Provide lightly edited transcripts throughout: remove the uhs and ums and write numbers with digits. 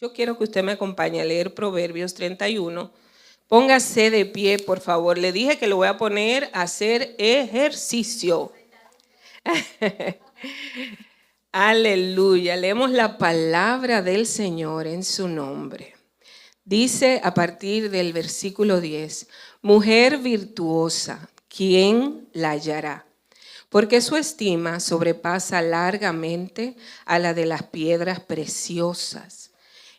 Yo quiero que usted me acompañe a leer Proverbios 31. Póngase de pie, por favor. Le dije que lo voy a poner a hacer ejercicio. Aleluya. Leemos la palabra del Señor en su nombre. Dice a partir del versículo 10, mujer virtuosa, ¿quién la hallará? Porque su estima sobrepasa largamente a la de las piedras preciosas.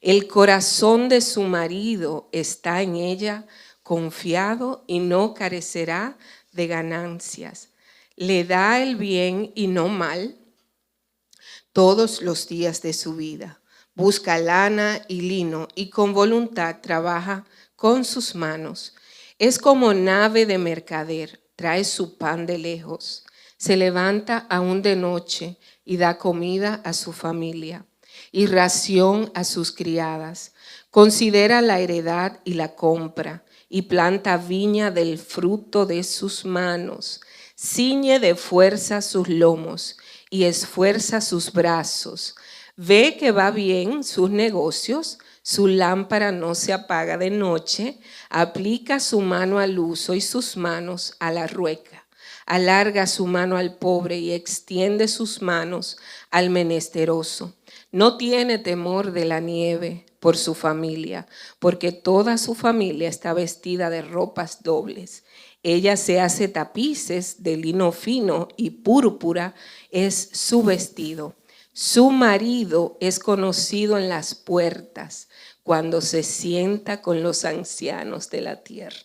El corazón de su marido está en ella confiado y no carecerá de ganancias. Le da el bien y no mal todos los días de su vida. Busca lana y lino y con voluntad trabaja con sus manos. Es como nave de mercader, trae su pan de lejos. Se levanta aún de noche y da comida a su familia y ración a sus criadas. Considera la heredad y la compra y planta viña del fruto de sus manos. Ciñe de fuerza sus lomos y esfuerza sus brazos. Ve que va bien sus negocios, su lámpara no se apaga de noche, aplica su mano al uso y sus manos a la rueca. Alarga su mano al pobre y extiende sus manos al menesteroso. No tiene temor de la nieve por su familia, porque toda su familia está vestida de ropas dobles. Ella se hace tapices de lino fino y púrpura es su vestido. Su marido es conocido en las puertas cuando se sienta con los ancianos de la tierra.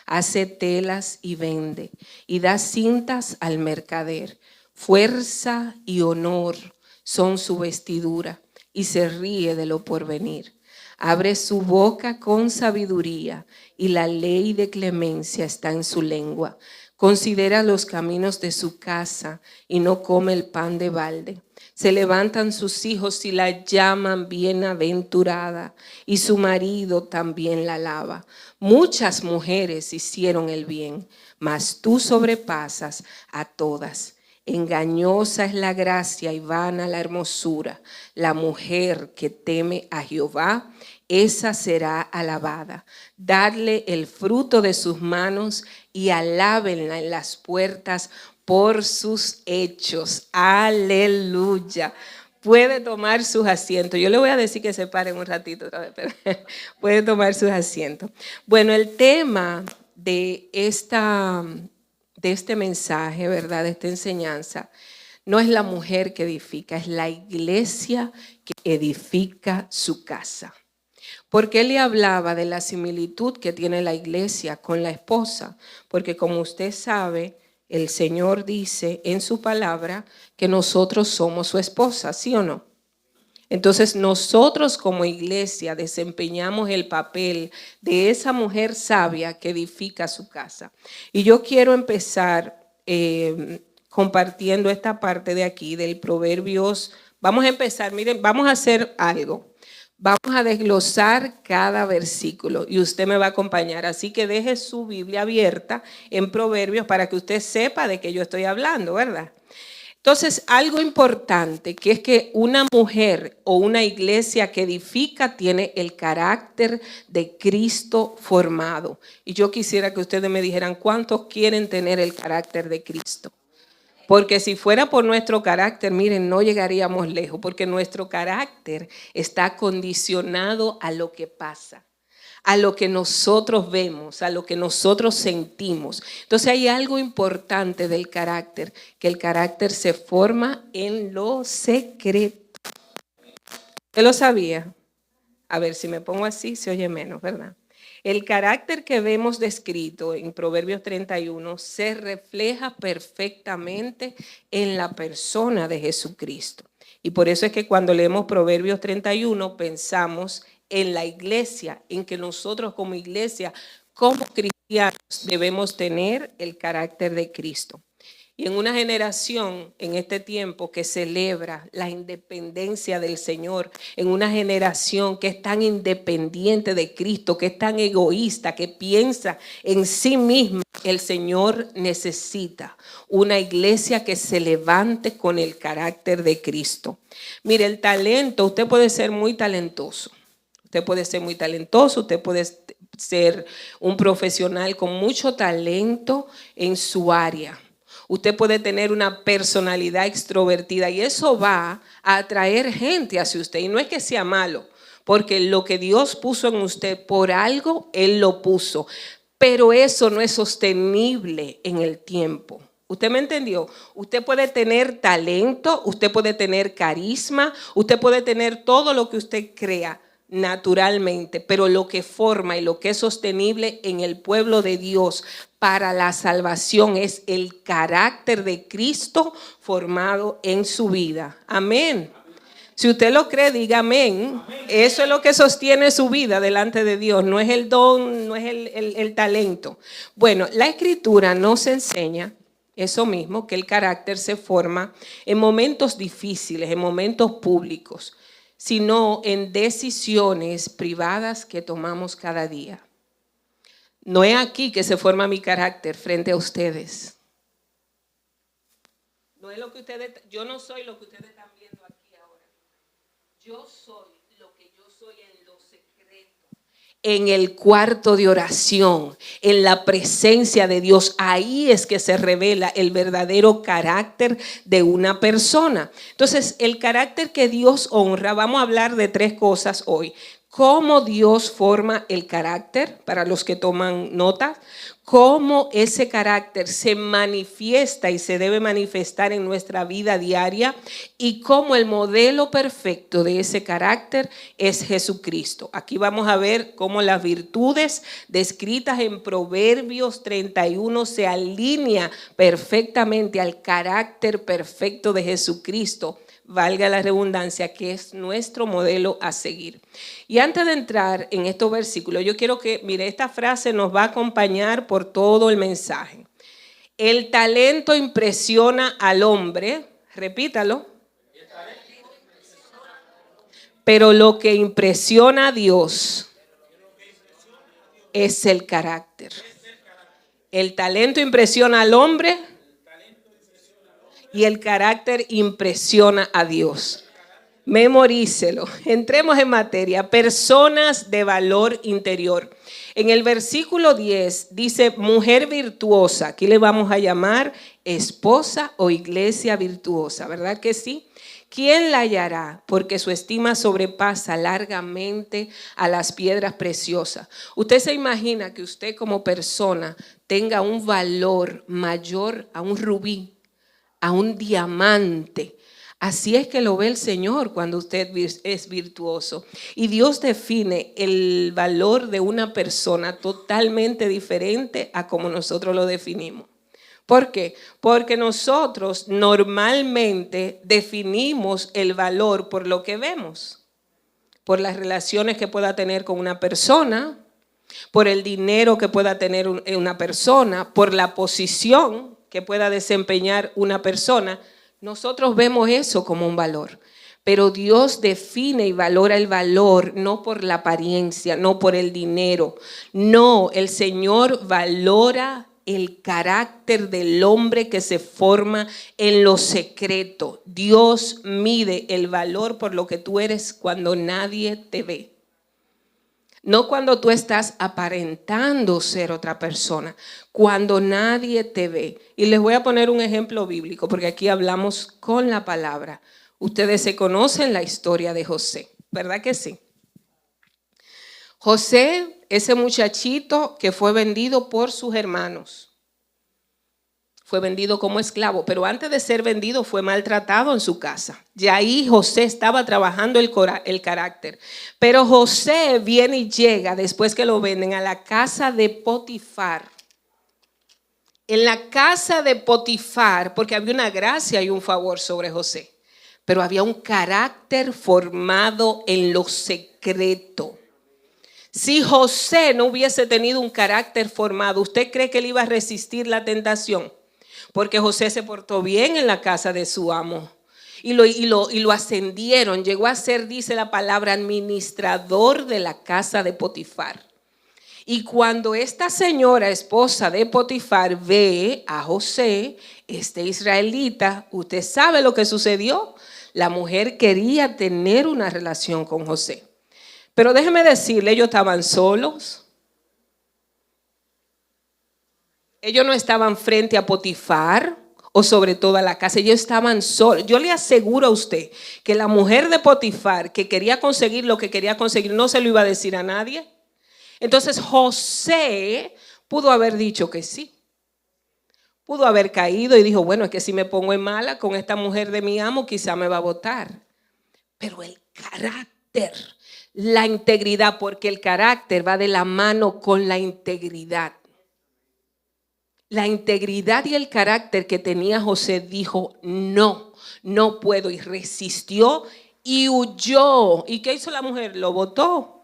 Hace telas y vende y da cintas al mercader. Fuerza y honor son su vestidura y se ríe de lo porvenir. Abre su boca con sabiduría y la ley de clemencia está en su lengua. Considera los caminos de su casa y no come el pan de balde. Se levantan sus hijos y la llaman bienaventurada y su marido también la alaba. Muchas mujeres hicieron el bien, mas tú sobrepasas a todas. Engañosa es la gracia y vana la hermosura. La mujer que teme a Jehová, esa será alabada. Dadle el fruto de sus manos y alábenla en las puertas por sus hechos. Aleluya. Puede tomar sus asientos. Yo le voy a decir que se paren un ratito otra vez, pero puede tomar sus asientos. Bueno, el tema de este mensaje, ¿verdad? De esta enseñanza, no es la mujer que edifica, es la iglesia que edifica su casa. ¿Por qué le hablaba de la similitud que tiene la iglesia con la esposa? Porque como usted sabe, el Señor dice en su palabra que nosotros somos su esposa, ¿sí o no? Entonces nosotros como iglesia desempeñamos el papel de esa mujer sabia que edifica su casa. Y yo quiero empezar compartiendo esta parte de aquí del Proverbios. Vamos a empezar, miren, vamos a hacer algo. Vamos a desglosar cada versículo y usted me va a acompañar. Así que deje su Biblia abierta en Proverbios para que usted sepa de qué yo estoy hablando, ¿verdad? Entonces, algo importante que es que una mujer o una iglesia que edifica tiene el carácter de Cristo formado. Y yo quisiera que ustedes me dijeran cuántos quieren tener el carácter de Cristo. Porque si fuera por nuestro carácter, miren, no llegaríamos lejos, porque nuestro carácter está condicionado a lo que pasa, a lo que nosotros vemos, a lo que nosotros sentimos. Entonces hay algo importante del carácter, que el carácter se forma en lo secreto. ¿Usted lo sabía? A ver, si me pongo así, se oye menos, ¿verdad? El carácter que vemos descrito en Proverbios 31 se refleja perfectamente en la persona de Jesucristo. Y por eso es que cuando leemos Proverbios 31 pensamos en la iglesia, en que nosotros como iglesia, como cristianos, debemos tener el carácter de Cristo. Y en una generación, en este tiempo que celebra la independencia del Señor, en una generación que es tan independiente de Cristo, que es tan egoísta, que piensa en sí misma, el Señor necesita una iglesia que se levante con el carácter de Cristo. Mire, el talento, usted puede ser muy talentoso. Usted puede ser muy talentoso, usted puede ser un profesional con mucho talento en su área. Usted puede tener una personalidad extrovertida y eso va a atraer gente hacia usted. Y no es que sea malo, porque lo que Dios puso en usted, por algo Él lo puso. Pero eso no es sostenible en el tiempo. ¿Usted me entendió? Usted puede tener talento, usted puede tener carisma, usted puede tener todo lo que usted crea naturalmente, pero lo que forma y lo que es sostenible en el pueblo de Dios para la salvación es el carácter de Cristo formado en su vida. Amén. Si usted lo cree, diga amén. Eso es lo que sostiene su vida delante de Dios. No es el don, no es el talento. Bueno, la Escritura nos enseña eso mismo, que el carácter se forma en momentos difíciles, en momentos públicos, sino en decisiones privadas que tomamos cada día. No es aquí que se forma mi carácter frente a ustedes. No es lo que ustedes, yo no soy lo que ustedes están viendo aquí ahora. Yo soy lo que yo soy en lo secreto, en el cuarto de oración, en la presencia de Dios. Ahí es que se revela el verdadero carácter de una persona. Entonces, el carácter que Dios honra, vamos a hablar de 3 cosas hoy. Cómo Dios forma el carácter, para los que toman notas, cómo ese carácter se manifiesta y se debe manifestar en nuestra vida diaria y cómo el modelo perfecto de ese carácter es Jesucristo. Aquí vamos a ver cómo las virtudes descritas en Proverbios 31 se alinean perfectamente al carácter perfecto de Jesucristo, valga la redundancia, que es nuestro modelo a seguir. Y antes de entrar en estos versículos, yo quiero que, mire, esta frase nos va a acompañar por todo el mensaje. El talento impresiona al hombre, repítalo, pero lo que impresiona a Dios es el carácter. El talento impresiona al hombre y el carácter impresiona a Dios. Memorícelo. Entremos en materia. Personas de valor interior. En el versículo 10 dice mujer virtuosa. Aquí le vamos a llamar esposa o iglesia virtuosa, ¿verdad que sí? ¿Quién la hallará? Porque su estima sobrepasa largamente a las piedras preciosas. Usted se imagina que usted como persona tenga un valor mayor a un rubí, a un diamante. Así es que lo ve el Señor cuando usted es virtuoso. Y Dios define el valor de una persona totalmente diferente a como nosotros lo definimos. ¿Por qué? Porque nosotros normalmente definimos el valor por lo que vemos, por las relaciones que pueda tener con una persona, por el dinero que pueda tener una persona, por la posición que pueda desempeñar una persona. Nosotros vemos eso como un valor, pero Dios define y valora el valor no por la apariencia, no por el dinero. No, el Señor valora el carácter del hombre que se forma en lo secreto. Dios mide el valor por lo que tú eres cuando nadie te ve. No cuando tú estás aparentando ser otra persona, cuando nadie te ve. Y les voy a poner un ejemplo bíblico, porque aquí hablamos con la palabra. Ustedes se conocen la historia de José, ¿verdad que sí? José, ese muchachito que fue vendido por sus hermanos. Fue vendido como esclavo, pero antes de ser vendido fue maltratado en su casa. Ya ahí José estaba trabajando el carácter. Pero José viene y llega, después que lo venden, a la casa de Potifar. En la casa de Potifar, porque había una gracia y un favor sobre José, pero había un carácter formado en lo secreto. Si José no hubiese tenido un carácter formado, ¿usted cree que él iba a resistir la tentación? Porque José se portó bien en la casa de su amo y lo ascendieron. Llegó a ser, dice la palabra, administrador de la casa de Potifar. Y cuando esta señora, esposa de Potifar, ve a José, este israelita, usted sabe lo que sucedió. La mujer quería tener una relación con José. Pero déjeme decirle, ellos estaban solos. Ellos no estaban frente a Potifar o sobre toda la casa, ellos estaban solos. Yo le aseguro a usted que la mujer de Potifar que quería conseguir lo que quería conseguir no se lo iba a decir a nadie. Entonces José pudo haber dicho que sí. Pudo haber caído y dijo, bueno, es que si me pongo en mala con esta mujer de mi amo, quizá me va a botar. Pero el carácter, la integridad, porque el carácter va de la mano con la integridad. La integridad y el carácter que tenía José dijo, no, no puedo. Y resistió y huyó. ¿Y qué hizo la mujer? Lo botó.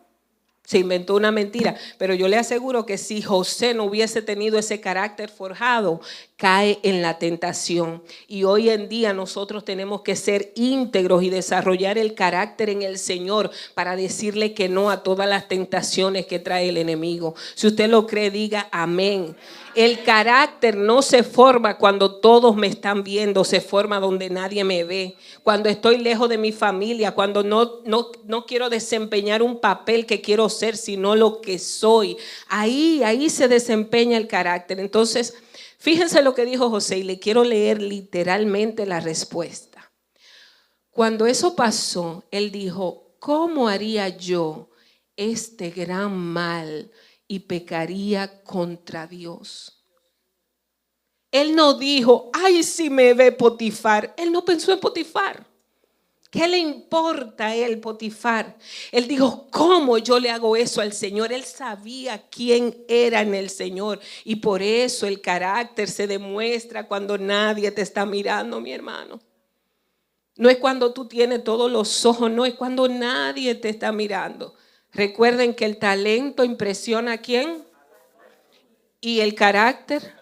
Se inventó una mentira, pero yo le aseguro que si José no hubiese tenido ese carácter forjado, cae en la tentación. Y hoy en día nosotros tenemos que ser íntegros y desarrollar el carácter en el Señor para decirle que no a todas las tentaciones que trae el enemigo. Si usted lo cree, diga amén. El carácter no se forma cuando todos me están viendo, se forma donde nadie me ve. Cuando estoy lejos de mi familia, cuando no quiero desempeñar un papel que quiero ser, sino lo que soy. Ahí se desempeña el carácter. Entonces, fíjense lo que dijo José y le quiero leer literalmente la respuesta. Cuando eso pasó, él dijo, ¿cómo haría yo este gran mal y pecaría contra Dios? Él no dijo, ay, si me ve Potifar. Él no pensó en Potifar. ¿Qué le importa a él, Potifar? Él dijo, ¿cómo yo le hago eso al Señor? Él sabía quién era en el Señor. Y por eso el carácter se demuestra cuando nadie te está mirando, mi hermano. No es cuando tú tienes todos los ojos, no es cuando nadie te está mirando. Recuerden que el talento impresiona a quién. Y el carácter.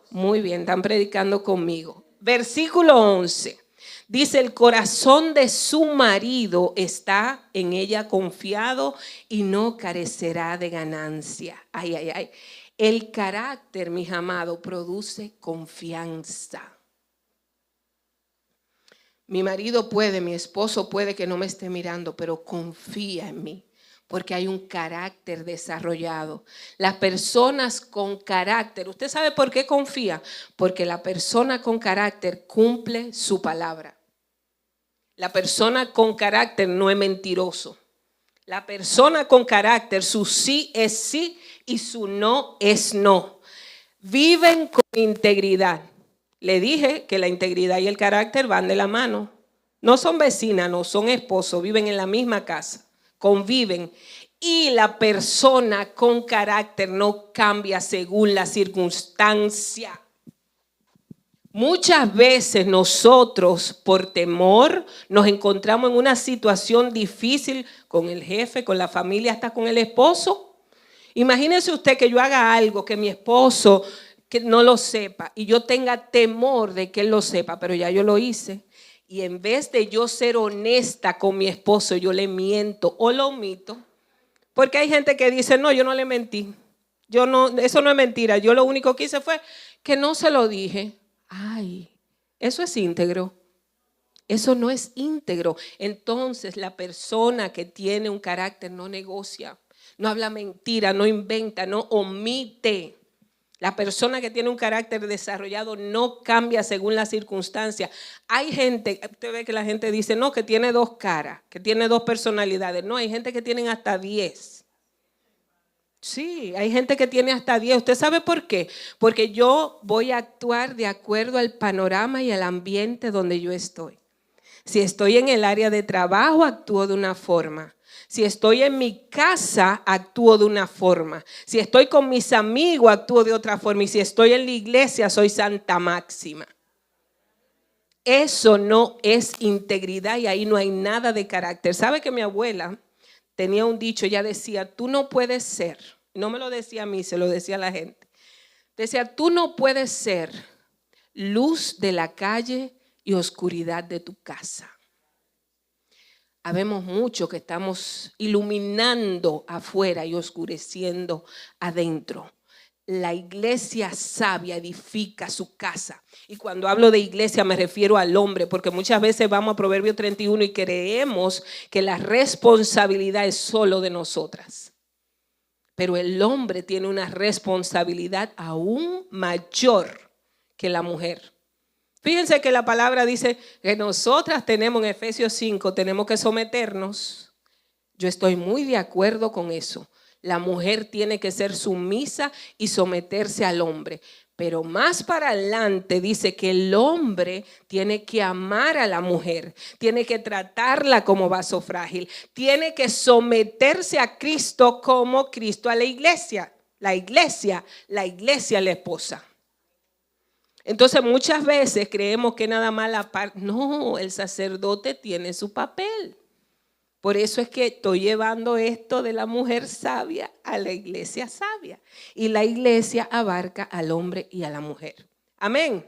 Muy bien, están predicando conmigo. Versículo 11. Dice, el corazón de su marido está en ella confiado y no carecerá de ganancia. Ay, ay, ay. El carácter, mis amados, produce confianza. Mi marido puede, mi esposo puede que no me esté mirando, pero confía en mí. Porque hay un carácter desarrollado. Las personas con carácter, ¿usted sabe por qué confía? Porque la persona con carácter cumple su palabra. La persona con carácter no es mentiroso. La persona con carácter, su sí es sí y su no es no. Viven con integridad. Le dije que la integridad y el carácter van de la mano. No son vecinas, no son esposos, viven en la misma casa. Conviven y la persona con carácter no cambia según la circunstancia. Muchas veces nosotros por temor nos encontramos en una situación difícil con el jefe, con la familia, hasta con el esposo. Imagínese usted que yo haga algo que mi esposo que no lo sepa y yo tenga temor de que él lo sepa, pero ya yo lo hice. Y en vez de yo ser honesta con mi esposo, yo le miento o lo omito. Porque hay gente que dice, no, yo no le mentí. Eso no es mentira. Yo lo único que hice fue que no se lo dije. Ay, eso es íntegro. Eso no es íntegro. Entonces la persona que tiene un carácter no negocia, no habla mentira, no inventa, no omite. La persona que tiene un carácter desarrollado no cambia según la circunstancia. Hay gente, usted ve que la gente dice, no, que tiene dos caras, que tiene dos personalidades. No, hay gente que tiene hasta 10. Sí, hay gente que tiene hasta 10. ¿Usted sabe por qué? Porque yo voy a actuar de acuerdo al panorama y al ambiente donde yo estoy. Si estoy en el área de trabajo, actúo de una forma. Si estoy en mi casa, actúo de una forma. Si estoy con mis amigos, actúo de otra forma. Y si estoy en la iglesia, soy santa máxima. Eso no es integridad y ahí no hay nada de carácter. ¿Sabe que mi abuela tenía un dicho? Ella decía, tú no puedes ser. No me lo decía a mí, se lo decía a la gente. Decía, tú no puedes ser luz de la calle y oscuridad de tu casa. Habemos mucho que estamos iluminando afuera y oscureciendo adentro. La iglesia sabia edifica su casa. Y cuando hablo de iglesia me refiero al hombre, porque muchas veces vamos a Proverbios 31 y creemos que la responsabilidad es solo de nosotras. Pero el hombre tiene una responsabilidad aún mayor que la mujer. Fíjense que la palabra dice que nosotras tenemos en Efesios 5, tenemos que someternos. Yo estoy muy de acuerdo con eso. La mujer tiene que ser sumisa y someterse al hombre. Pero más para adelante dice que el hombre tiene que amar a la mujer, tiene que tratarla como vaso frágil, tiene que someterse a Cristo como Cristo a la iglesia. La iglesia la esposa. Entonces muchas veces creemos que nada más la parte. No, el sacerdote tiene su papel. Por eso es que estoy llevando esto de la mujer sabia a la iglesia sabia. Y la iglesia abarca al hombre y a la mujer. Amén.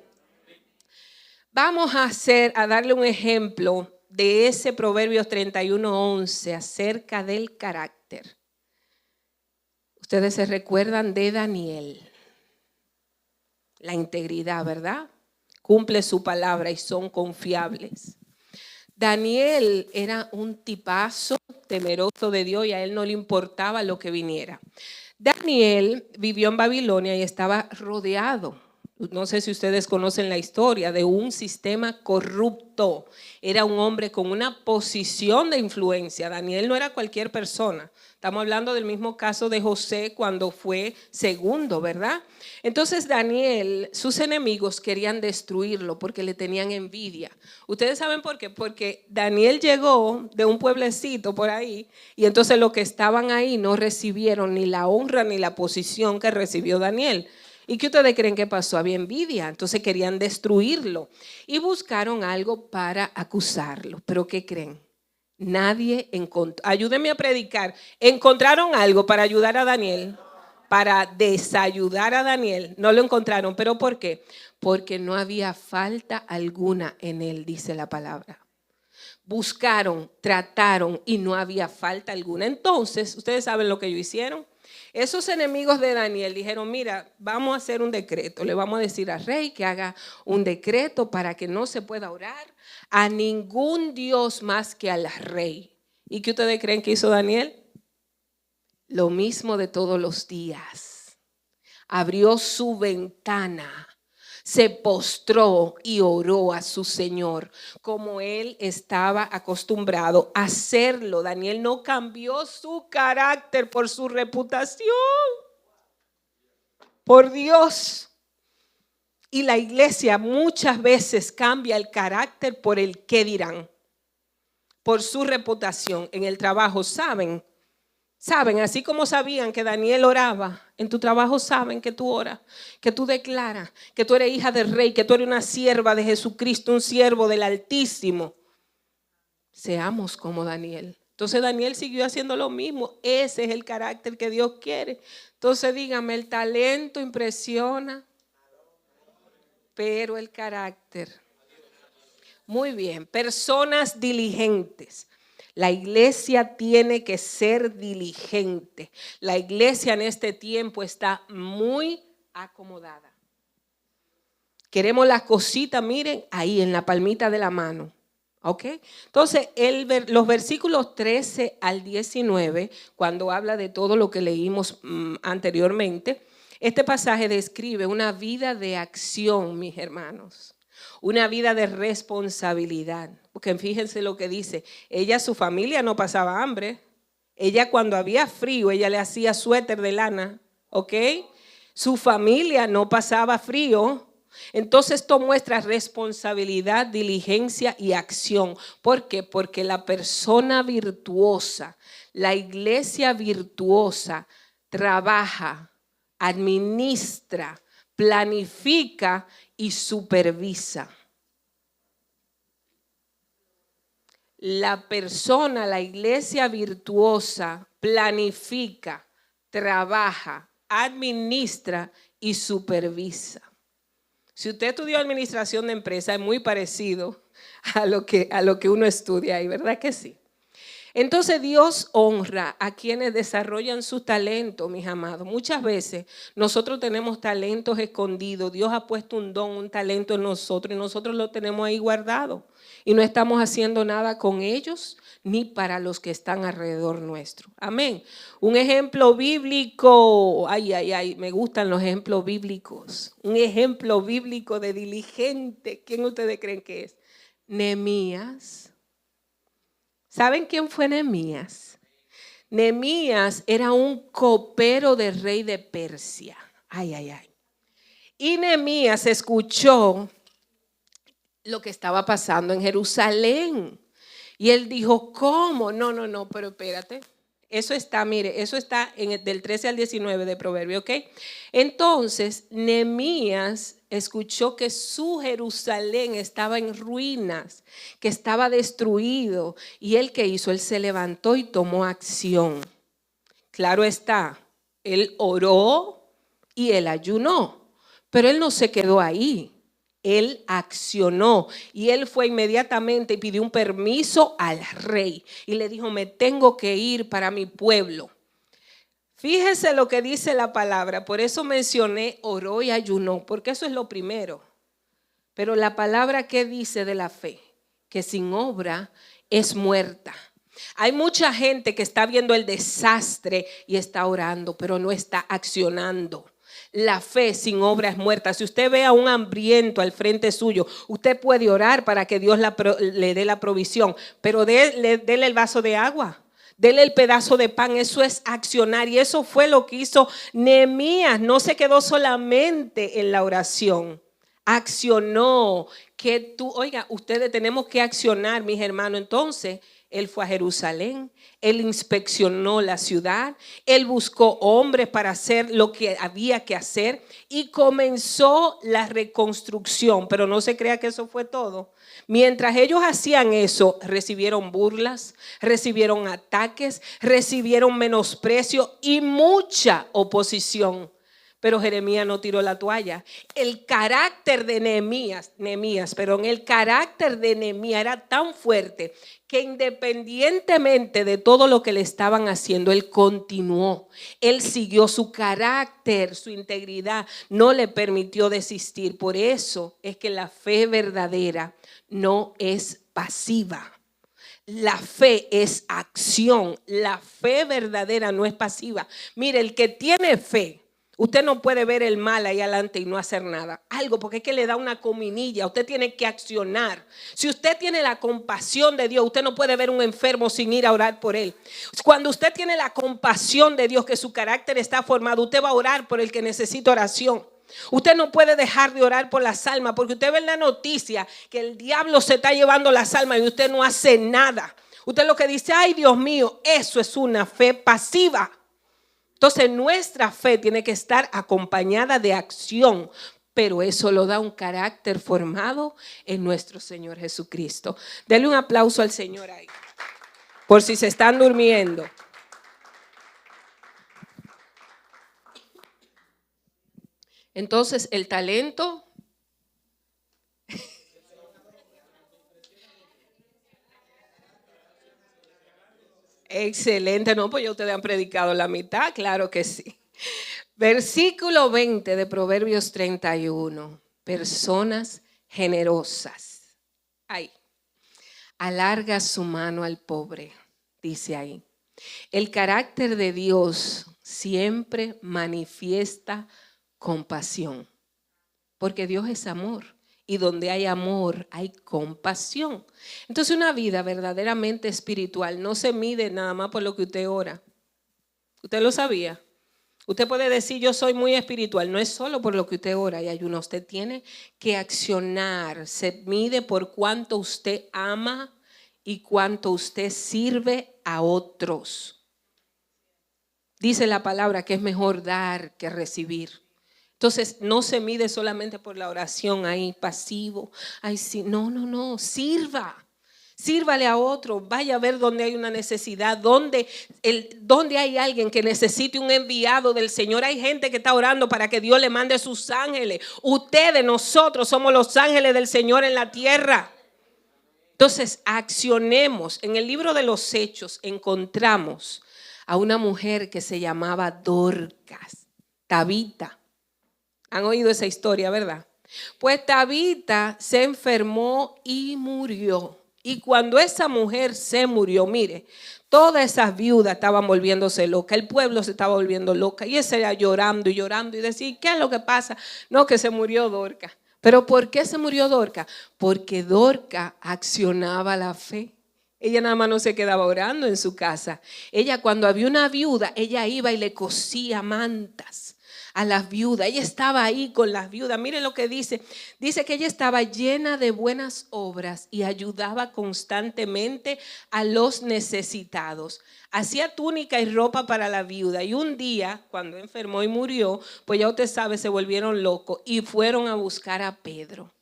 Vamos a darle un ejemplo de ese Proverbios 31:11 acerca del carácter. Ustedes se recuerdan de Daniel. La integridad, ¿verdad? Cumple su palabra y son confiables. Daniel era un tipazo temeroso de Dios y a él no le importaba lo que viniera. Daniel vivió en Babilonia y estaba rodeado. No sé si ustedes conocen la historia de un sistema corrupto. Era un hombre con una posición de influencia. Daniel no era cualquier persona. Estamos hablando del mismo caso de José cuando fue segundo, ¿verdad? Entonces Daniel, sus enemigos querían destruirlo porque le tenían envidia. ¿Ustedes saben por qué? Porque Daniel llegó de un pueblecito por ahí y entonces los que estaban ahí no recibieron ni la honra ni la posición que recibió Daniel. ¿Y qué ustedes creen que pasó? Había envidia, entonces querían destruirlo y buscaron algo para acusarlo. ¿Pero qué creen? Nadie encontró. Ayúdenme a predicar. ¿Encontraron algo para ayudar a Daniel? Para desayudar a Daniel. No lo encontraron. ¿Pero por qué? Porque no había falta alguna en él, dice la palabra. Buscaron, trataron y no había falta alguna. Entonces, ustedes saben lo que ellos hicieron. Esos enemigos de Daniel dijeron, mira, vamos a hacer un decreto. Le vamos a decir al rey que haga un decreto para que no se pueda orar a ningún Dios más que al rey. ¿Y qué ustedes creen que hizo Daniel? Lo mismo de todos los días. Abrió su ventana, se postró y oró a su Señor como él estaba acostumbrado a hacerlo. Daniel no cambió su carácter por su reputación. Por Dios. Y la iglesia muchas veces cambia el carácter por el qué dirán, por su reputación. En el trabajo saben, así como sabían que Daniel oraba, en tu trabajo saben que tú oras, que tú declaras, que tú eres hija del rey, que tú eres una sierva de Jesucristo, un siervo del Altísimo. Seamos como Daniel. Entonces Daniel siguió haciendo lo mismo. Ese es el carácter que Dios quiere. Entonces dígame, el talento impresiona, pero el carácter. Muy bien, personas diligentes. La iglesia tiene que ser diligente. La iglesia en este tiempo está muy acomodada. Queremos las cositas, miren, ahí en la palmita de la mano. ¿Ok? Entonces, los versículos 13 al 19, cuando habla de todo lo que leímos anteriormente, este pasaje describe una vida de acción, mis hermanos. Una vida de responsabilidad. Porque fíjense lo que dice. Ella, su familia no pasaba hambre. Ella cuando había frío, ella le hacía suéter de lana. ¿Ok? Su familia no pasaba frío. Entonces esto muestra responsabilidad, diligencia y acción. ¿Por qué? Porque la persona virtuosa, la iglesia virtuosa, trabaja, administra, planifica y supervisa. La persona, la iglesia virtuosa, planifica, trabaja, administra y supervisa. Si usted estudió administración de empresa, es muy parecido a lo que uno estudia ahí, ¿verdad que sí? Entonces Dios honra a quienes desarrollan su talento, mis amados. Muchas veces nosotros tenemos talentos escondidos. Dios ha puesto un don, un talento en nosotros y nosotros lo tenemos ahí guardado. Y no estamos haciendo nada con ellos ni para los que están alrededor nuestro. Amén. Un ejemplo bíblico, me gustan los ejemplos bíblicos. Un ejemplo bíblico de diligente. ¿Quién ustedes creen que es? Nehemías. ¿Saben quién fue Nehemías? Nehemías era un copero del rey de Persia. Y Nehemías escuchó lo que estaba pasando en Jerusalén. Y él dijo, ¿cómo? No, pero espérate. Eso está del 13 al 19 de Proverbios, ¿ok? Entonces, Nehemías escuchó que su Jerusalén estaba en ruinas, que estaba destruido. Y él, ¿qué hizo? Él se levantó y tomó acción. Claro está, él oró y él ayunó, pero él no se quedó ahí. Él accionó y él fue inmediatamente y pidió un permiso al rey y le dijo, me tengo que ir para mi pueblo. Fíjese lo que dice la palabra, por eso mencioné oró y ayunó, porque eso es lo primero. Pero la palabra que dice de la fe, que sin obra es muerta. Hay mucha gente que está viendo el desastre y está orando, pero no está accionando. La fe sin obra es muerta. Si usted ve a un hambriento al frente suyo, usted puede orar para que Dios le dé la provisión, pero dele el vaso de agua, dele el pedazo de pan. Eso es accionar y eso fue lo que hizo Nehemías. No se quedó solamente en la oración, accionó. Ustedes tenemos que accionar, mis hermanos. Entonces él fue a Jerusalén, él inspeccionó la ciudad, él buscó hombres para hacer lo que había que hacer y comenzó la reconstrucción. Pero no se crea que eso fue todo. Mientras ellos hacían eso, recibieron burlas, recibieron ataques, recibieron menosprecio y mucha oposición. Pero Jeremías no tiró la toalla. El carácter de Nehemías era tan fuerte que independientemente de todo lo que le estaban haciendo, él continuó. Él siguió su carácter, su integridad, no le permitió desistir. Por eso es que la fe verdadera no es pasiva. La fe es acción. La fe verdadera no es pasiva. Mire, el que tiene fe, usted no puede ver el mal ahí adelante y no hacer nada. Porque es que le da una cominilla. Usted tiene que accionar. Si usted tiene la compasión de Dios, usted no puede ver un enfermo sin ir a orar por él. Cuando usted tiene la compasión de Dios, que su carácter está formado, usted va a orar por el que necesita oración. Usted no puede dejar de orar por las almas, porque usted ve en la noticia que el diablo se está llevando las almas y usted no hace nada. Usted lo que dice, ay Dios mío, eso es una fe pasiva. Entonces nuestra fe tiene que estar acompañada de acción, pero eso lo da un carácter formado en nuestro Señor Jesucristo. Denle un aplauso al Señor ahí, por si se están durmiendo. Entonces el talento excelente, no, pues ya ustedes han predicado la mitad, claro que sí. Versículo 20 de Proverbios 31. Personas generosas. Ahí. Alarga su mano al pobre, dice ahí. El carácter de Dios siempre manifiesta compasión, porque Dios es amor. Y donde hay amor, hay compasión. Entonces una vida verdaderamente espiritual no se mide nada más por lo que usted ora. ¿Usted lo sabía? Usted puede decir, yo soy muy espiritual. No es solo por lo que usted ora y ayuna. Usted tiene que accionar. Se mide por cuánto usted ama y cuánto usted sirve a otros. Dice la palabra que es mejor dar que recibir. Entonces no se mide solamente por la oración ahí pasivo. Ay, sí, no, sírvale a otro. Vaya a ver dónde hay una necesidad, dónde hay alguien que necesite un enviado del Señor. Hay gente que está orando para que Dios le mande sus ángeles. Nosotros somos los ángeles del Señor en la tierra. Entonces, accionemos. En el libro de los Hechos encontramos a una mujer que se llamaba Dorcas, Tabita. ¿Han oído esa historia, verdad? Pues Tabita se enfermó y murió. Y cuando esa mujer se murió, mire, todas esas viudas estaban volviéndose locas, el pueblo se estaba volviendo loca y ella era llorando y llorando y decía, ¿qué es lo que pasa? No, que se murió Dorcas. ¿Pero por qué se murió Dorcas? Porque Dorcas accionaba la fe. Ella nada más no se quedaba orando en su casa. Ella cuando había una viuda, ella iba y le cosía mantas a las viudas. Ella estaba ahí con las viudas. Miren lo que dice. Dice que ella estaba llena de buenas obras y ayudaba constantemente a los necesitados. Hacía túnica y ropa para la viuda. Y un día, cuando enfermó y murió, pues ya usted sabe, se volvieron locos y fueron a buscar a Pedro.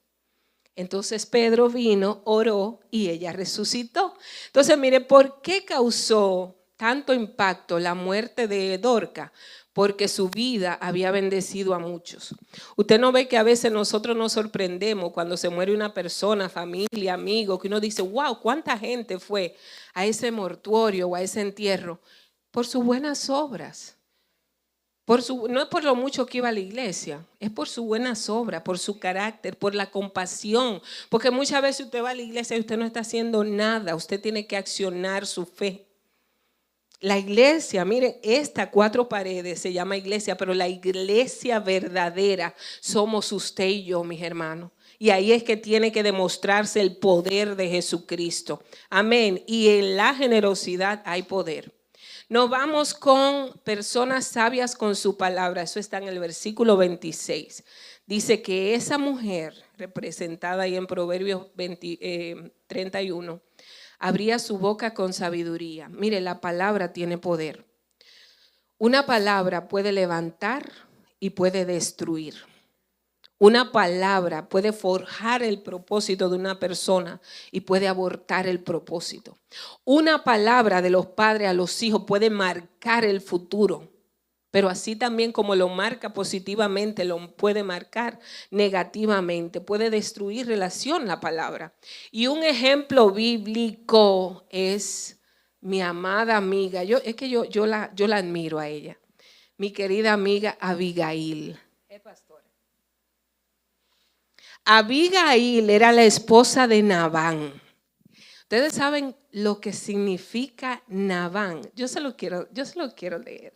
Entonces Pedro vino, oró y ella resucitó. Entonces, mire, ¿por qué causó tanto impacto la muerte de Dorcas? Porque su vida había bendecido a muchos. Usted no ve que a veces nosotros nos sorprendemos cuando se muere una persona, familia, amigo, que uno dice, wow, ¿cuánta gente fue a ese mortuorio o a ese entierro? Por sus buenas obras. No es por lo mucho que iba a la iglesia, es por sus buenas obras, por su carácter, por la compasión. Porque muchas veces usted va a la iglesia y usted no está haciendo nada, usted tiene que accionar su fe. La iglesia, miren, esta 4 paredes se llama iglesia, pero la iglesia verdadera somos usted y yo, mis hermanos. Y ahí es que tiene que demostrarse el poder de Jesucristo. Amén. Y en la generosidad hay poder. Nos vamos con personas sabias con su palabra. Eso está en el versículo 26. Dice que esa mujer, representada ahí en Proverbios 31, abría su boca con sabiduría. Mire, la palabra tiene poder. Una palabra puede levantar y puede destruir. Una palabra puede forjar el propósito de una persona y puede abortar el propósito. Una palabra de los padres a los hijos puede marcar el futuro, pero así también como lo marca positivamente, lo puede marcar negativamente, puede destruir relación la palabra. Y un ejemplo bíblico es mi amada amiga, yo la admiro a ella, mi querida amiga Abigail. Abigail era la esposa de Nabán. Ustedes saben lo que significa Nabán. Yo se lo quiero leer.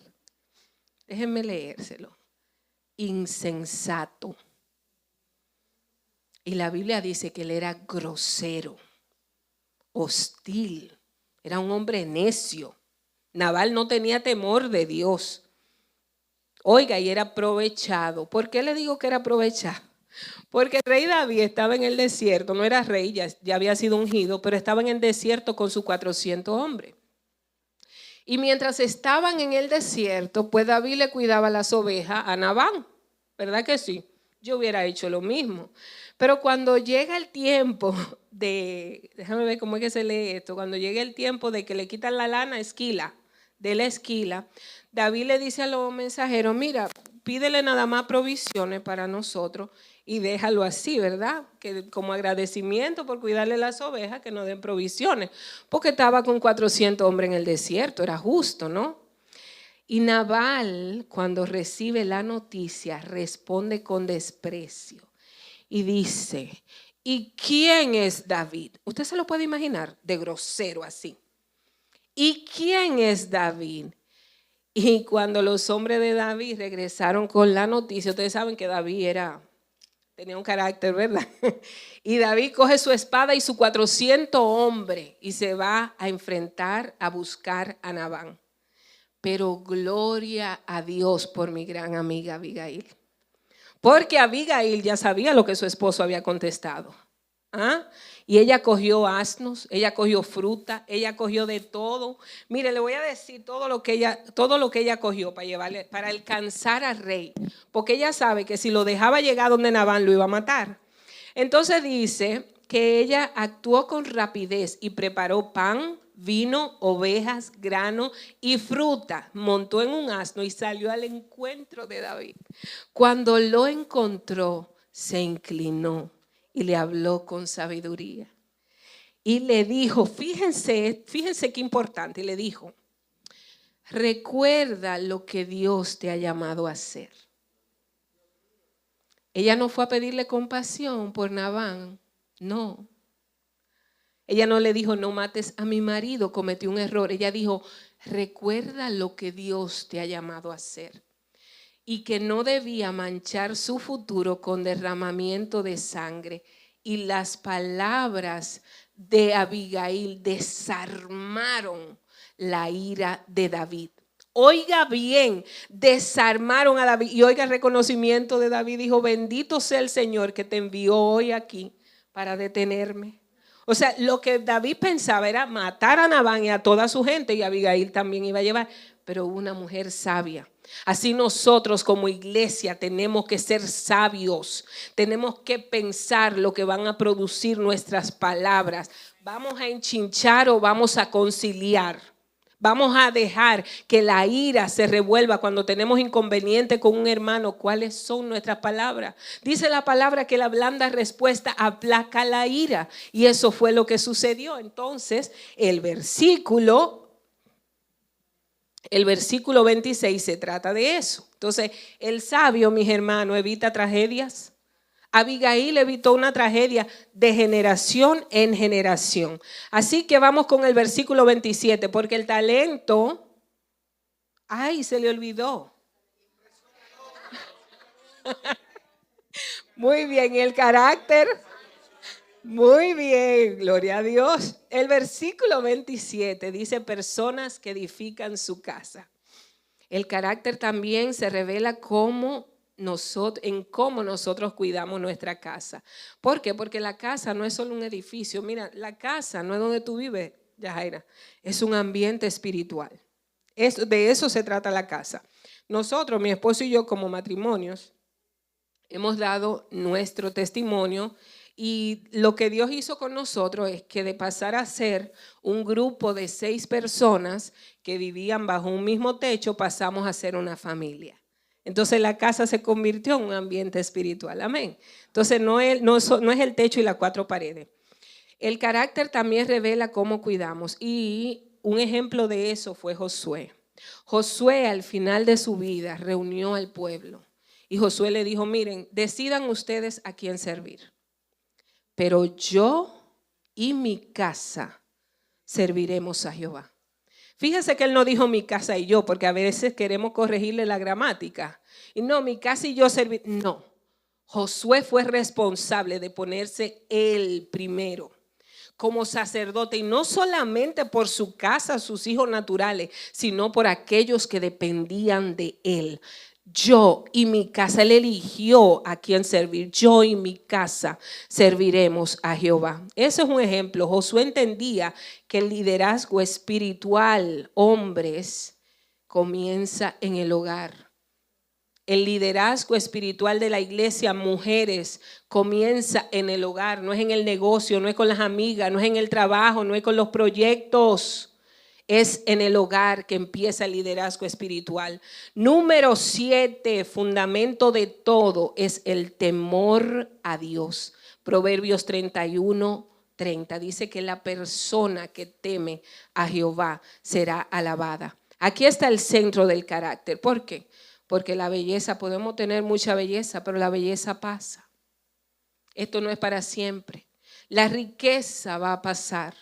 Déjenme leérselo. Insensato. Y la Biblia dice que él era grosero, hostil. Era un hombre necio. Nabal no tenía temor de Dios. Oiga, y era aprovechado. ¿Por qué le digo que era aprovechado? Porque el rey David estaba en el desierto, no era rey, ya había sido ungido, pero estaba en el desierto con sus 400 hombres. Y mientras estaban en el desierto, pues David le cuidaba las ovejas a Nabán, ¿verdad que sí? Yo hubiera hecho lo mismo. Pero cuando llega el tiempo déjame ver cómo es que se lee esto, cuando llega el tiempo de que le quitan la lana de la esquila, David le dice a los mensajeros, mira, pídele nada más provisiones para nosotros y déjalo así, ¿verdad? Que como agradecimiento por cuidarle las ovejas, que nos den provisiones. Porque estaba con 400 hombres en el desierto, era justo, ¿no? Y Nabal, cuando recibe la noticia, responde con desprecio y dice, ¿y quién es David? Usted se lo puede imaginar, de grosero así. ¿Y quién es David? Y cuando los hombres de David regresaron con la noticia, ustedes saben que David tenía un carácter, ¿verdad? Y David coge su espada y sus 400 hombres y se va a enfrentar, a buscar a Nabán. Pero gloria a Dios por mi gran amiga Abigail. Porque Abigail ya sabía lo que su esposo había contestado. ¿Ah? Y ella cogió asnos, ella cogió fruta, ella cogió de todo. Mire, le voy a decir todo lo que ella cogió para llevarle, para alcanzar al rey. Porque ella sabe que si lo dejaba llegar donde Nabán lo iba a matar. Entonces dice que ella actuó con rapidez y preparó pan, vino, ovejas, grano y fruta. Montó en un asno y salió al encuentro de David. Cuando lo encontró, se inclinó y le habló con sabiduría. y le dijo, fíjense qué importante, y le dijo, recuerda lo que Dios te ha llamado a hacer. Ella no fue a pedirle compasión por Nabán, no. Ella no le dijo, no mates a mi marido, cometí un error. Ella dijo, recuerda lo que Dios te ha llamado a hacer y que no debía manchar su futuro con derramamiento de sangre. Y las palabras de Abigail desarmaron la ira de David. Oiga bien, desarmaron a David. Y oiga el reconocimiento de David. Dijo, bendito sea el Señor que te envió hoy aquí para detenerme. O sea, lo que David pensaba era matar a Nabán y a toda su gente, y Abigail también iba a llevar, pero una mujer sabia. Así nosotros como iglesia tenemos que ser sabios, tenemos que pensar lo que van a producir nuestras palabras. ¿Vamos a enchinchar o vamos a conciliar? Vamos a dejar que la ira se revuelva cuando tenemos inconveniente con un hermano. ¿Cuáles son nuestras palabras? Dice la palabra que la blanda respuesta aplaca la ira. Y eso fue lo que sucedió. Entonces, el versículo 26 se trata de eso. Entonces, el sabio, mis hermanos, evita tragedias. Abigail evitó una tragedia de generación en generación. Así que vamos con el versículo 27, porque el talento, ay, se le olvidó. Muy bien, el carácter, muy bien, gloria a Dios. El versículo 27 dice, personas que edifican su casa. El carácter también se revela en cómo nosotros cuidamos nuestra casa. ¿Por qué? Porque la casa no es solo un edificio. Mira, la casa no es donde tú vives, Yajaira, es un ambiente espiritual. De eso se trata la casa. Nosotros, mi esposo y yo, como matrimonios, hemos dado nuestro testimonio, y lo que Dios hizo con nosotros es que de pasar a ser un grupo de 6 personas que vivían bajo un mismo techo, pasamos a ser una familia. Entonces la casa se convirtió en un ambiente espiritual, amén. Entonces no es el techo y las 4 paredes. El carácter también revela cómo cuidamos, y un ejemplo de eso fue Josué. Josué al final de su vida reunió al pueblo y Josué le dijo, miren, decidan ustedes a quién servir, pero yo y mi casa serviremos a Jehová. Fíjese que él no dijo mi casa y yo, porque a veces queremos corregirle la gramática. Y no, mi casa y yo servir. No, Josué fue responsable de ponerse él primero como sacerdote, y no solamente por su casa, sus hijos naturales, sino por aquellos que dependían de él. Yo y mi casa, él eligió a quién servir. Yo y mi casa serviremos a Jehová. Ese es un ejemplo. Josué entendía que el liderazgo espiritual, hombres, comienza en el hogar. El liderazgo espiritual de la iglesia, mujeres, comienza en el hogar. No es en el negocio, no es con las amigas, no es en el trabajo, no es con los proyectos. Es en el hogar que empieza el liderazgo espiritual. Número 7, fundamento de todo, es el temor a Dios. Proverbios 31:30 dice que la persona que teme a Jehová será alabada. Aquí está el centro del carácter. ¿Por qué? Porque la belleza, podemos tener mucha belleza, pero la belleza pasa. Esto no es para siempre. La riqueza va a pasar.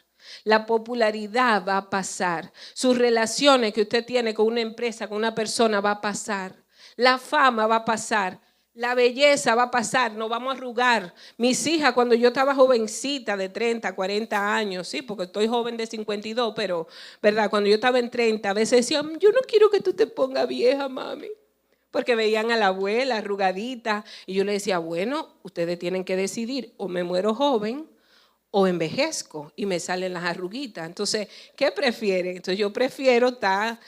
La popularidad va a pasar. Sus relaciones que usted tiene con una empresa, con una persona, va a pasar. La fama va a pasar. La belleza va a pasar. Nos vamos a arrugar. Mis hijas, cuando yo estaba jovencita de 30, 40 años, sí, porque estoy joven de 52, pero, ¿verdad? Cuando yo estaba en 30, a veces decían, yo no quiero que tú te pongas vieja, mami. Porque veían a la abuela arrugadita. Y yo le decía, bueno, ustedes tienen que decidir, o me muero joven o envejezco y me salen las arruguitas. Entonces, ¿qué prefieren? Entonces yo prefiero estar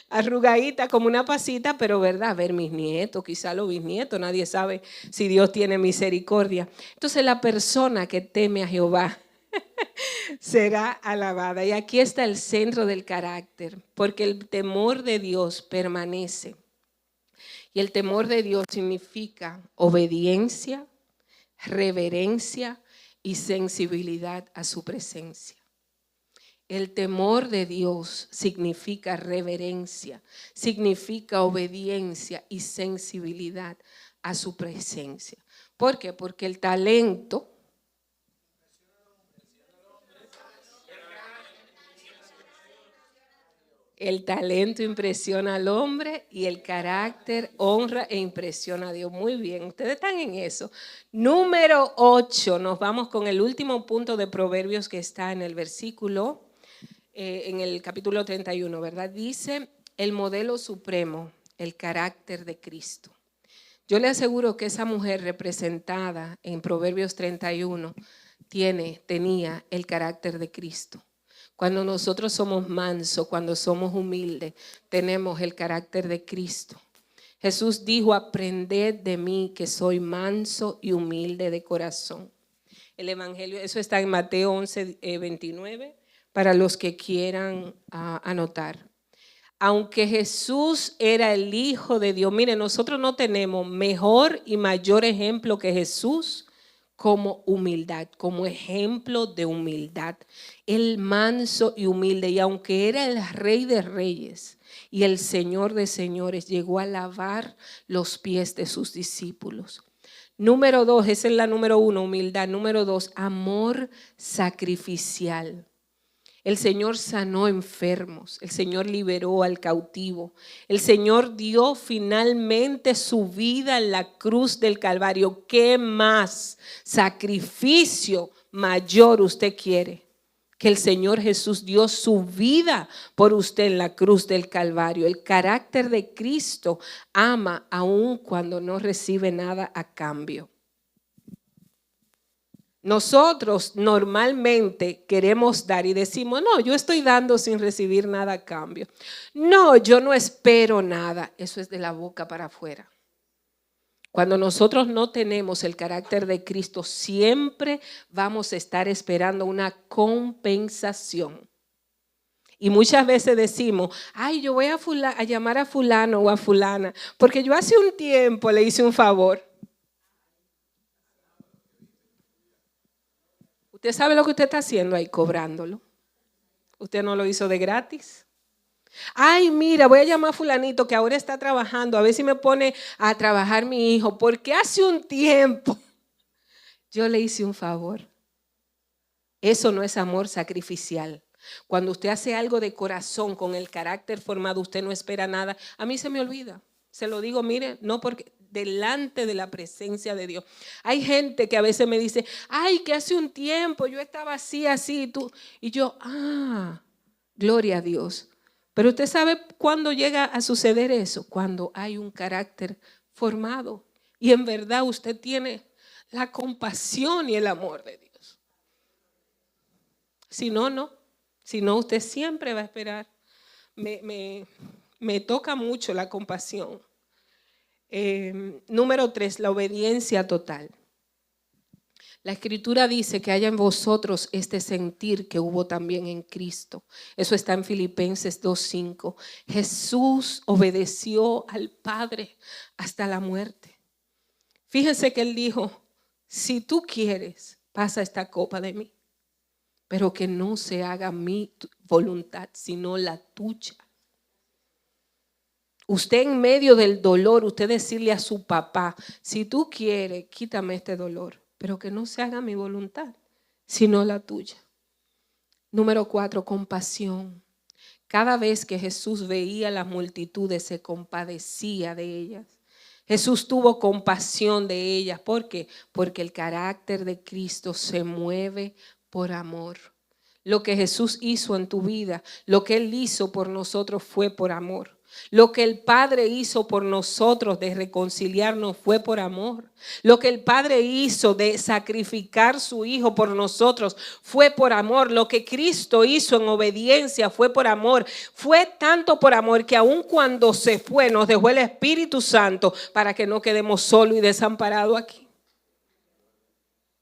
arrugadita como una pasita, pero verdad, ver mis nietos, quizá los bisnietos, nadie sabe si Dios tiene misericordia. Entonces la persona que teme a Jehová será alabada. Y aquí está el centro del carácter, porque el temor de Dios permanece. Y el temor de Dios significa obediencia, reverencia y sensibilidad a su presencia. El temor de Dios significa reverencia, significa obediencia y sensibilidad a su presencia. ¿Por qué? Porque el talento impresiona al hombre y el carácter honra e impresiona a Dios. Muy bien, ustedes están en eso. Número 8, nos vamos con el último punto de Proverbios que está en el versículo, en el capítulo 31, ¿verdad? Dice, el modelo supremo, el carácter de Cristo. Yo le aseguro que esa mujer representada en Proverbios 31 tenía el carácter de Cristo. Cuando nosotros somos mansos, cuando somos humildes, tenemos el carácter de Cristo. Jesús dijo, aprended de mí que soy manso y humilde de corazón. El Evangelio, eso está en Mateo 11, 29, para los que quieran anotar. Aunque Jesús era el Hijo de Dios, mire, nosotros no tenemos mejor y mayor ejemplo que Jesús como humildad, como ejemplo de humildad. El manso y humilde, y aunque era el Rey de Reyes y el Señor de Señores, llegó a lavar los pies de sus discípulos. Número 2, esa es la número 1, humildad. Número 2, amor sacrificial. El Señor sanó enfermos, el Señor liberó al cautivo, el Señor dio finalmente su vida en la cruz del Calvario. ¿Qué más sacrificio mayor usted quiere? Que el Señor Jesús dio su vida por usted en la cruz del Calvario. El carácter de Cristo ama aun cuando no recibe nada a cambio. Nosotros normalmente queremos dar y decimos, no, yo estoy dando sin recibir nada a cambio. No, yo no espero nada. Eso es de la boca para afuera. Cuando nosotros no tenemos el carácter de Cristo, siempre vamos a estar esperando una compensación. Y muchas veces decimos, ay, yo voy a llamar a fulano o a fulana, porque yo hace un tiempo le hice un favor. ¿Usted sabe lo que usted está haciendo ahí? Cobrándolo. Usted no lo hizo de gratis. Ay, mira, voy a llamar a fulanito que ahora está trabajando, a ver si me pone a trabajar mi hijo, porque hace un tiempo yo le hice un favor. Eso no es amor sacrificial. Cuando usted hace algo de corazón, con el carácter formado, usted no espera nada. A mí se me olvida. Se lo digo, mire, no porque delante de la presencia de Dios. Hay gente que a veces me dice, ay, que hace un tiempo yo estaba así, tú. Y yo, gloria a Dios. Pero usted sabe cuándo llega a suceder eso, cuando hay un carácter formado y en verdad usted tiene la compasión y el amor de Dios. Si no, no. Si no, usted siempre va a esperar. Me toca mucho la compasión. Número 3, la obediencia total. La Escritura dice que haya en vosotros este sentir que hubo también en Cristo. Eso está en Filipenses 2:5. Jesús obedeció al Padre hasta la muerte. Fíjense que Él dijo, si tú quieres, pasa esta copa de mí, pero que no se haga mi voluntad, sino la tuya. Usted en medio del dolor, usted decirle a su papá, si tú quieres, quítame este dolor, pero que no se haga mi voluntad, sino la tuya. Número 4, compasión. Cada vez que Jesús veía a las multitudes, se compadecía de ellas. Jesús tuvo compasión de ellas. ¿Por qué? Porque el carácter de Cristo se mueve por amor. Lo que Jesús hizo en tu vida, lo que Él hizo por nosotros fue por amor. Lo que el Padre hizo por nosotros de reconciliarnos fue por amor. Lo que el Padre hizo de sacrificar su Hijo por nosotros fue por amor. Lo que Cristo hizo en obediencia fue por amor. Fue tanto por amor que aun cuando se fue nos dejó el Espíritu Santo para que no quedemos solos y desamparados aquí.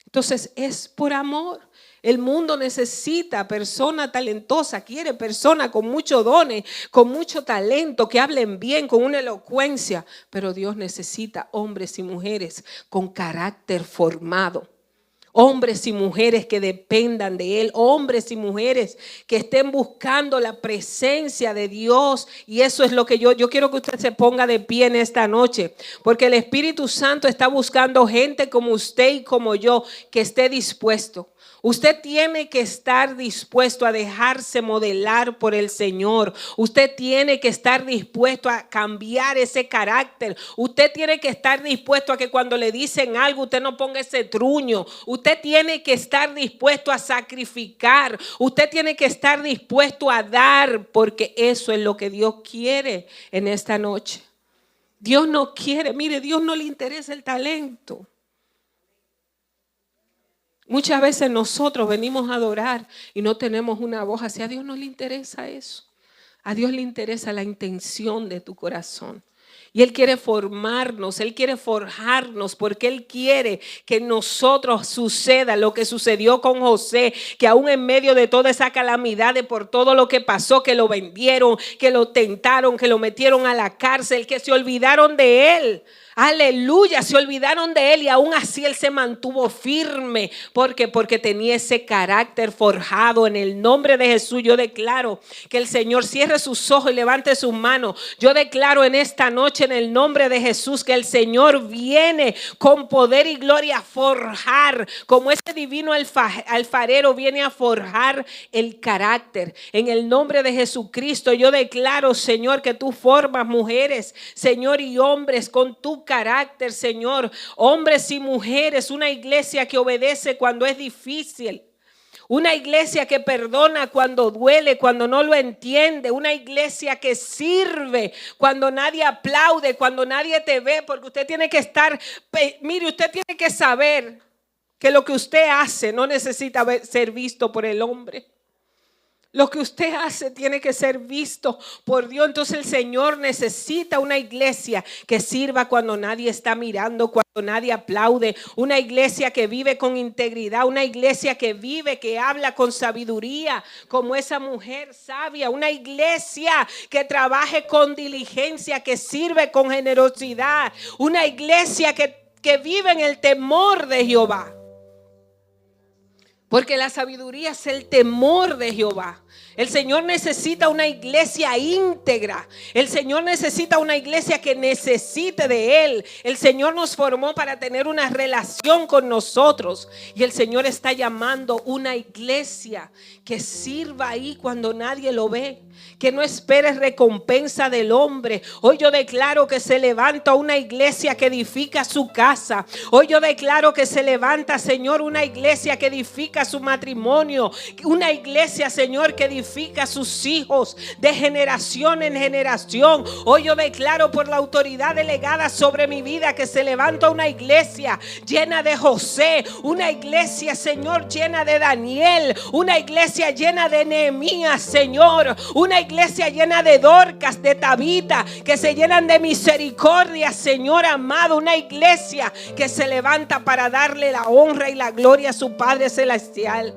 Entonces es por amor. El mundo necesita persona talentosa, quiere persona con muchos dones, con mucho talento, que hablen bien, con una elocuencia. Pero Dios necesita hombres y mujeres con carácter formado. Hombres y mujeres que dependan de Él, hombres y mujeres que estén buscando la presencia de Dios. Y eso es lo que yo quiero que usted se ponga de pie en esta noche, porque el Espíritu Santo está buscando gente como usted y como yo que esté dispuesto. Usted tiene que estar dispuesto a dejarse modelar por el Señor. Usted tiene que estar dispuesto a cambiar ese carácter. Usted tiene que estar dispuesto a que cuando le dicen algo usted no ponga ese truño. Usted tiene que estar dispuesto a sacrificar. Usted tiene que estar dispuesto a dar, porque eso es lo que Dios quiere en esta noche. Dios no quiere, mire, Dios no le interesa el talento. Muchas veces nosotros venimos a adorar y no tenemos una voz. Hacia Dios no le interesa eso. A Dios le interesa la intención de tu corazón. Y Él quiere formarnos, Él quiere forjarnos, porque Él quiere que en nosotros suceda lo que sucedió con José, que aún en medio de toda esa calamidad, de por todo lo que pasó, que lo vendieron, que lo tentaron, que lo metieron a la cárcel, que se olvidaron de Él. Aleluya, se olvidaron de Él y aún así Él se mantuvo firme. ¿Por qué? Porque tenía ese carácter forjado. En el nombre de Jesús yo declaro que el Señor cierre sus ojos y levante sus manos. Yo declaro en esta noche en el nombre de Jesús que el Señor viene con poder y gloria a forjar, como ese divino alfarero viene a forjar el carácter. En el nombre de Jesucristo yo declaro, Señor, que tú formas mujeres, Señor, y hombres con tu carácter, Señor, hombres y mujeres, una iglesia que obedece cuando es difícil, una iglesia que perdona cuando duele, cuando no lo entiende, una iglesia que sirve cuando nadie aplaude, cuando nadie te ve, porque usted tiene que estar, mire, usted tiene que saber que lo que usted hace no necesita ser visto por el hombre. Lo que usted hace tiene que ser visto por Dios. Entonces el Señor necesita una iglesia que sirva cuando nadie está mirando, cuando nadie aplaude. Una iglesia que vive con integridad, una iglesia que vive, que habla con sabiduría, como esa mujer sabia. Una iglesia que trabaje con diligencia, que sirve con generosidad. Una iglesia que vive en el temor de Jehová. Porque la sabiduría es el temor de Jehová. El Señor necesita una iglesia íntegra. El Señor necesita una iglesia que necesite de Él. El Señor nos formó para tener una relación con nosotros. Y el Señor está llamando una iglesia que sirva ahí cuando nadie lo ve. Que no espere recompensa del hombre. Hoy yo declaro que se levanta una iglesia que edifica su casa. Hoy yo declaro que se levanta, Señor, una iglesia que edifica su matrimonio. Una iglesia, Señor, que edifica sus hijos de generación en generación. Hoy yo declaro por la autoridad delegada sobre mi vida que se levanta una iglesia llena de José. Una iglesia, Señor, llena de Daniel. Una iglesia llena de Nehemías, Señor. Una iglesia llena de Dorcas, de Tabita, que se llenan de misericordia, Señor amado. Una iglesia que se levanta para darle la honra y la gloria a su Padre Celestial.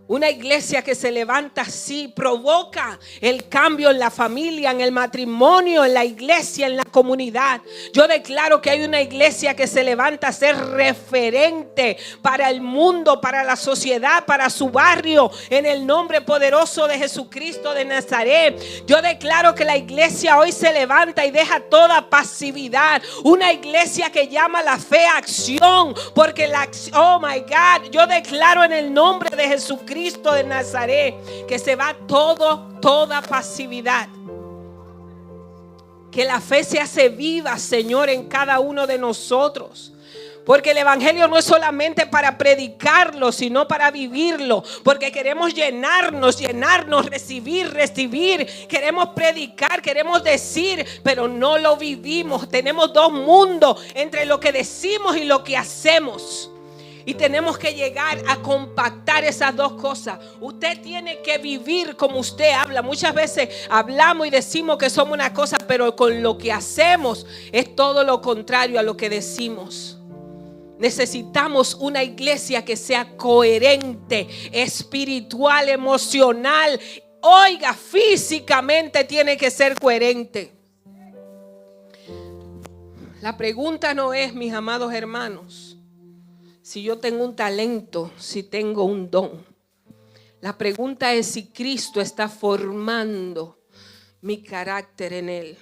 Una iglesia que se levanta así, provoca el cambio en la familia, en el matrimonio, en la iglesia, en la comunidad. Yo declaro que hay una iglesia que se levanta a ser referente para el mundo, para la sociedad, para su barrio, en el nombre poderoso de Jesucristo de Nazaret. Yo declaro que la iglesia hoy se levanta y deja toda pasividad. Una iglesia que llama la fe a acción, porque oh my God, yo declaro en el nombre de Jesucristo de Nazaret que se va toda pasividad. Que la fe se hace viva, Señor, en cada uno de nosotros. Porque el evangelio no es solamente para predicarlo, sino para vivirlo. Porque queremos llenarnos, recibir. Queremos predicar, queremos decir, pero no lo vivimos. Tenemos dos mundos entre lo que decimos y lo que hacemos. Y tenemos que llegar a compactar esas dos cosas. Usted tiene que vivir como usted habla. Muchas veces hablamos y decimos que somos una cosa, pero con lo que hacemos es todo lo contrario a lo que decimos. Necesitamos una iglesia que sea coherente, espiritual, emocional. Oiga, físicamente tiene que ser coherente. La pregunta no es, mis amados hermanos, si yo tengo un talento, si tengo un don. La pregunta es si Cristo está formando mi carácter en Él.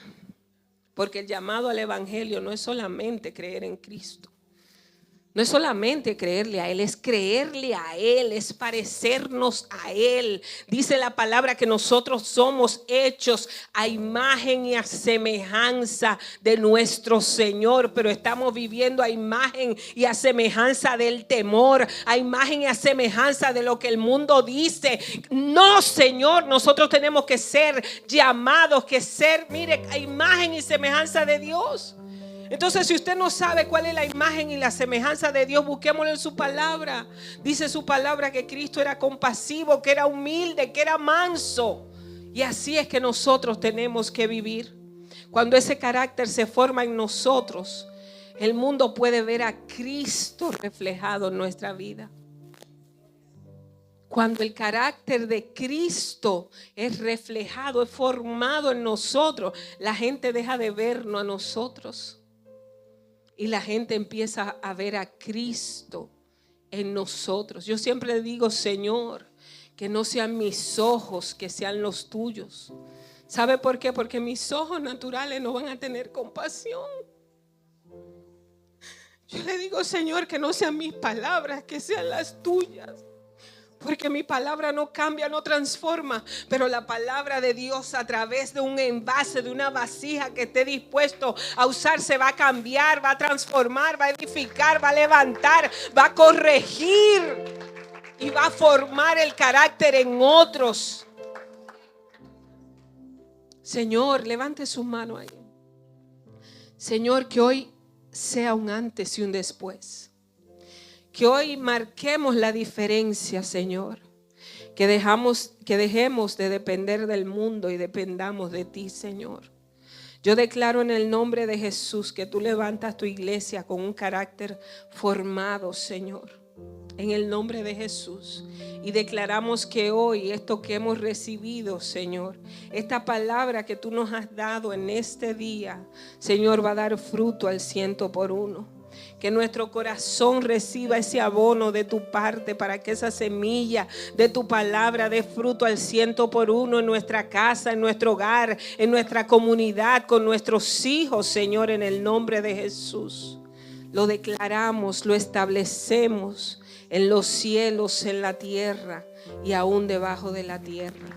Porque el llamado al evangelio no es solamente creer en Cristo. No es solamente creerle a Él, es creerle a Él, es parecernos a Él. Dice la palabra que nosotros somos hechos a imagen y a semejanza de nuestro Señor, pero estamos viviendo a imagen y a semejanza del temor, a imagen y a semejanza de lo que el mundo dice. No, Señor, nosotros tenemos que ser llamados, que ser, mire, a imagen y semejanza de Dios. Entonces, si usted no sabe cuál es la imagen y la semejanza de Dios, busquémoslo en su palabra. Dice su palabra que Cristo era compasivo, que era humilde, que era manso. Y así es que nosotros tenemos que vivir. Cuando ese carácter se forma en nosotros, el mundo puede ver a Cristo reflejado en nuestra vida. Cuando el carácter de Cristo es reflejado, es formado en nosotros, la gente deja de vernos a nosotros. Y la gente empieza a ver a Cristo en nosotros. Yo siempre le digo, Señor, que no sean mis ojos, que sean los tuyos. ¿Sabe por qué? Porque mis ojos naturales no van a tener compasión. Yo le digo, Señor, que no sean mis palabras, que sean las tuyas. Porque mi palabra no cambia, no transforma, pero la palabra de Dios a través de un envase, de una vasija que esté dispuesto a usarse, va a cambiar, va a transformar, va a edificar, va a levantar, va a corregir y va a formar el carácter en otros. Señor, levante su mano ahí. Señor, que hoy sea un antes y un después. Que hoy marquemos la diferencia, Señor. Que dejemos de depender del mundo y dependamos de ti, Señor. Yo declaro en el nombre de Jesús que tú levantas tu iglesia con un carácter formado, Señor. En el nombre de Jesús. Y declaramos que hoy esto que hemos recibido, Señor, esta palabra que tú nos has dado en este día, Señor, va a dar fruto al 100%. Que nuestro corazón reciba ese abono de tu parte para que esa semilla de tu palabra dé fruto al 100% en nuestra casa, en nuestro hogar, en nuestra comunidad, con nuestros hijos, Señor, en el nombre de Jesús. Lo declaramos, lo establecemos en los cielos, en la tierra y aún debajo de la tierra.